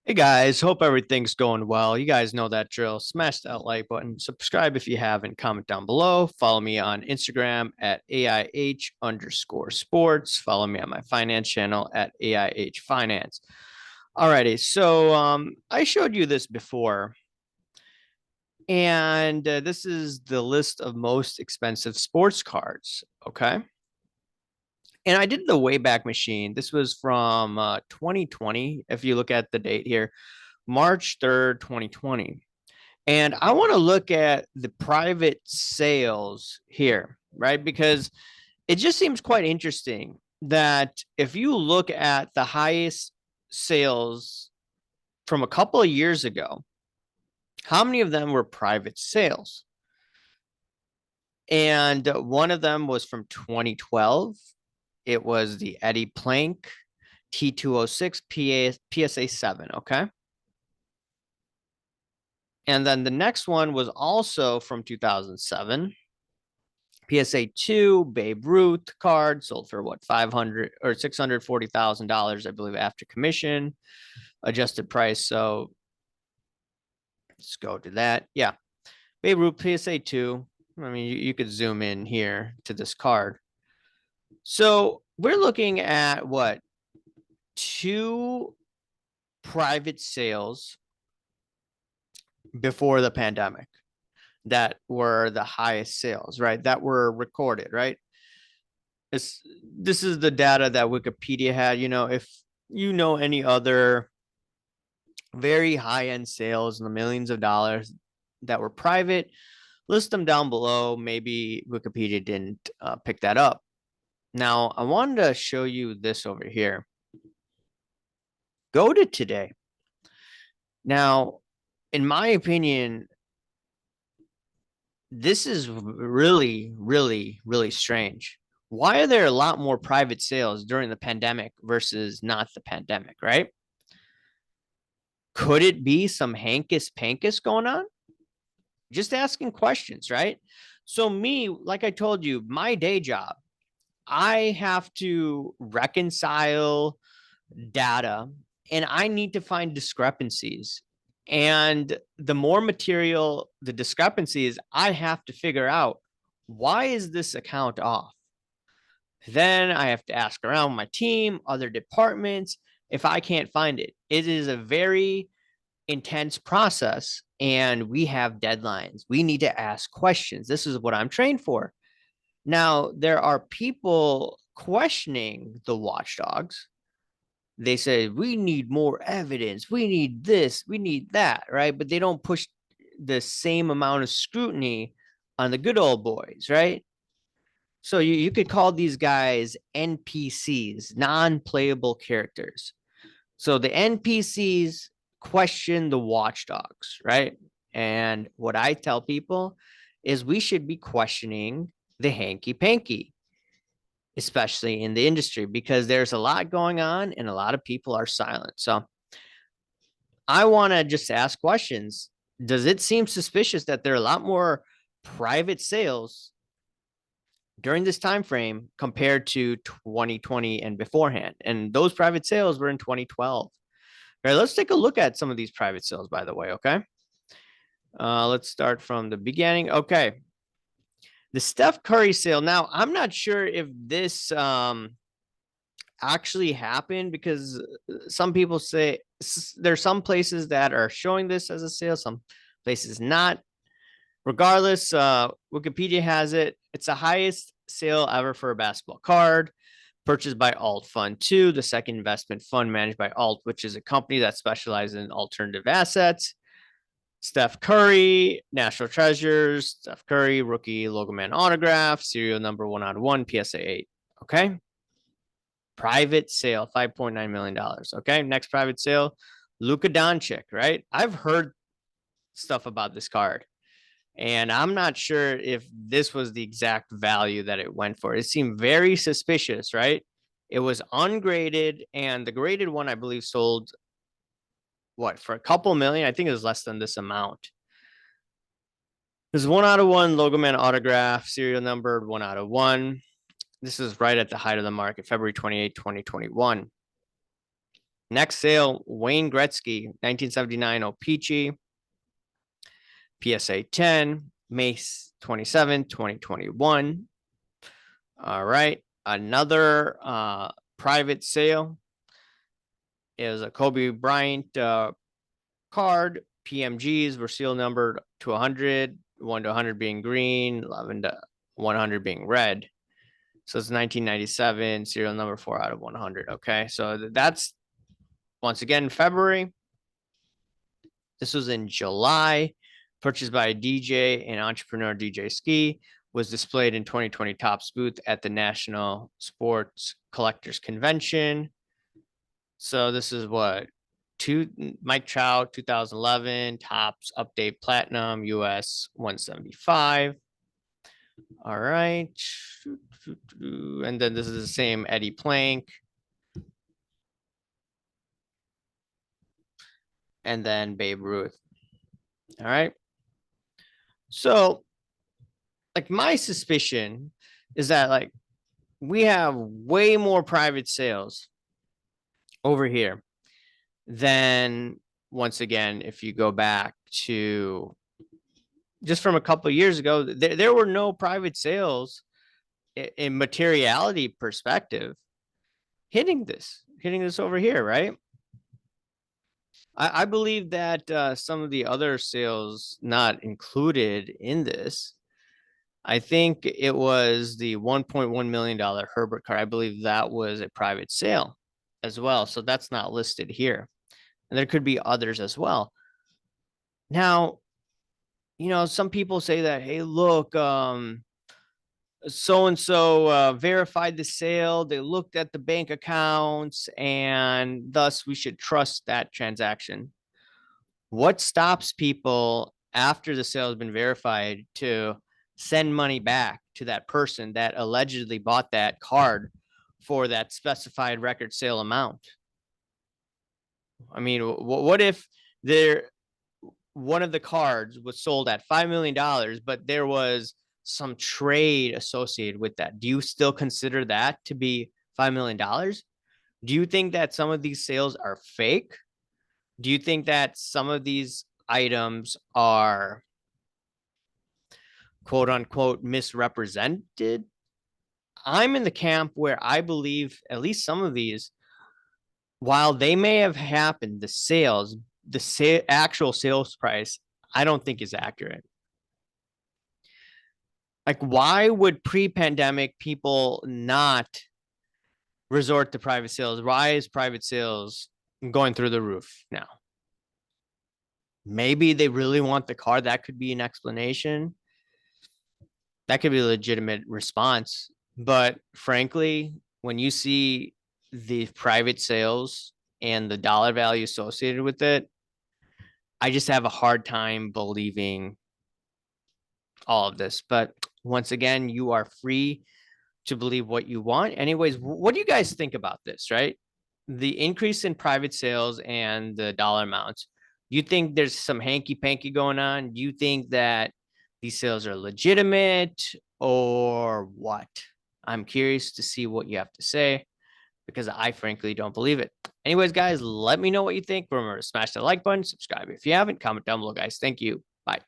Hey guys, hope everything's going well. You guys know that drill. Smash that like button, subscribe if you haven't, comment down below. Follow me on Instagram at AIH_sports. Follow me on my finance channel at AIH Finance. Alrighty, so I showed you this before, and this is the list of most expensive sports cards. Okay. And I did the Wayback Machine. This was from 2020. If you look at the date here, March 3rd, 2020. And I want to look at the private sales here, right? Because it just seems quite interesting that if you look at the highest sales from a couple of years ago, how many of them were private sales? And one of them was from 2012. It was the Eddie Plank T206 PSA 7. Okay. And then the next one was also from 2007. PSA 2, Babe Ruth card sold for what, 500 or $640,000, I believe, after commission, adjusted price. So let's go to that. Yeah. Babe Ruth PSA 2. I mean, you could zoom in here to this card. So we're looking at what? Two private sales before the pandemic that were the highest sales, right? That were recorded, right? This is the data that Wikipedia had. If you know any other very high end sales in the millions of dollars that were private, list them down below. Maybe Wikipedia didn't pick that up. Now, I wanted to show you this over here. Go to today. Now, in my opinion, this is really, really, really strange. Why are there a lot more private sales during the pandemic versus not the pandemic, right? Could it be some hankus pankus going on? Just asking questions, right? So, me, like I told you, my day job, I have to reconcile data and I need to find discrepancies. And the more material the discrepancies, I have to figure out, why is this account off? Then I have to ask around my team, other departments, if I can't find it. It is a very intense process and we have deadlines. We need to ask questions. This is what I'm trained for. Now, there are people questioning the watchdogs. They say, we need more evidence. We need this. We need that, right? But they don't push the same amount of scrutiny on the good old boys, right? So you could call these guys NPCs, non playable characters. So the NPCs question the watchdogs, right? And what I tell people is we should be questioning the hanky panky, especially in the industry, because there's a lot going on and a lot of people are silent. So I want to just ask questions. Does it seem suspicious that there are a lot more private sales during this time frame compared to 2020 and beforehand? And those private sales were in 2012. All right, let's take a look at some of these private sales, by the way. Okay. Let's start from the beginning. Okay. The Steph Curry sale. Now, I'm not sure if this actually happened, because some people say there's some places that are showing this as a sale, some places not. Regardless, Wikipedia has it. It's the highest sale ever for a basketball card, purchased by Alt Fund 2, the second investment fund managed by Alt, which is a company that specializes in alternative assets. Steph Curry, National Treasures, Steph Curry, rookie logo man autograph, serial number 1/1, PSA 8. Okay. Private sale, $5.9 million. Okay. Next private sale, Luka Doncic, right? I've heard stuff about this card, and I'm not sure if this was the exact value that it went for. It seemed very suspicious, right? It was ungraded, and the graded one, I believe, sold what, for a couple million? I think it was less than this amount. This is 1/1 logo man autograph, serial numbered 1/1. This is right at the height of the market, February 28, 2021. Next sale, Wayne Gretzky, 1979 O-Pee-Chee, PSA 10, May 27, 2021. All right. Another private sale is a Kobe Bryant card. PMGs were seal numbered to 100, 1 to 100 being green, 11 to 100 being red. So it's 1997, serial number 4 out of 100. Okay. So that's once again February. This was in July. Purchased by a DJ and entrepreneur, DJ Ski, was displayed in 2020 Topps booth at the National Sports Collectors Convention. So this is what Mike Trout 2011 Topps update platinum US 175. All right. And then this is the same Eddie Plank. And then Babe Ruth. All right. So, like, my suspicion is that, like, we have way more private sales over here than, once again, if you go back to just from a couple of years ago, there were no private sales in materiality perspective hitting this over here, right? I believe that some of the other sales not included in this, I think it was the $1.1 million Herbert card. I believe that was a private sale as well. So that's not listed here. And there could be others as well. Now, some people say that, hey, look, so and so verified the sale. They looked at the bank accounts, and thus we should trust that transaction. What stops people after the sale has been verified to send money back to that person that allegedly bought that card for that specified record sale amount? I mean, what if one of the cards was sold at $5 million, but there was some trade associated with that? Do you still consider that to be $5 million? Do you think that some of these sales are fake? Do you think that some of these items are quote unquote misrepresented? I'm in the camp where I believe at least some of these, while they may have happened, the actual sales price, I don't think is accurate. Like, why would pre-pandemic people not resort to private sales? Why is private sales going through the roof now? Maybe they really want the car. That could be an explanation. That could be a legitimate response. But frankly, when you see the private sales and the dollar value associated with it, I just have a hard time believing all of this. But once again, you are free to believe what you want. Anyways, what do you guys think about this, right? The increase in private sales and the dollar amounts. You think there's some hanky panky going on? Do you think that these sales are legitimate or what? I'm curious to see what you have to say because I frankly don't believe it. Anyways, guys, let me know what you think. Remember to smash the like button, subscribe if you haven't, comment down below, guys. Thank you. Bye.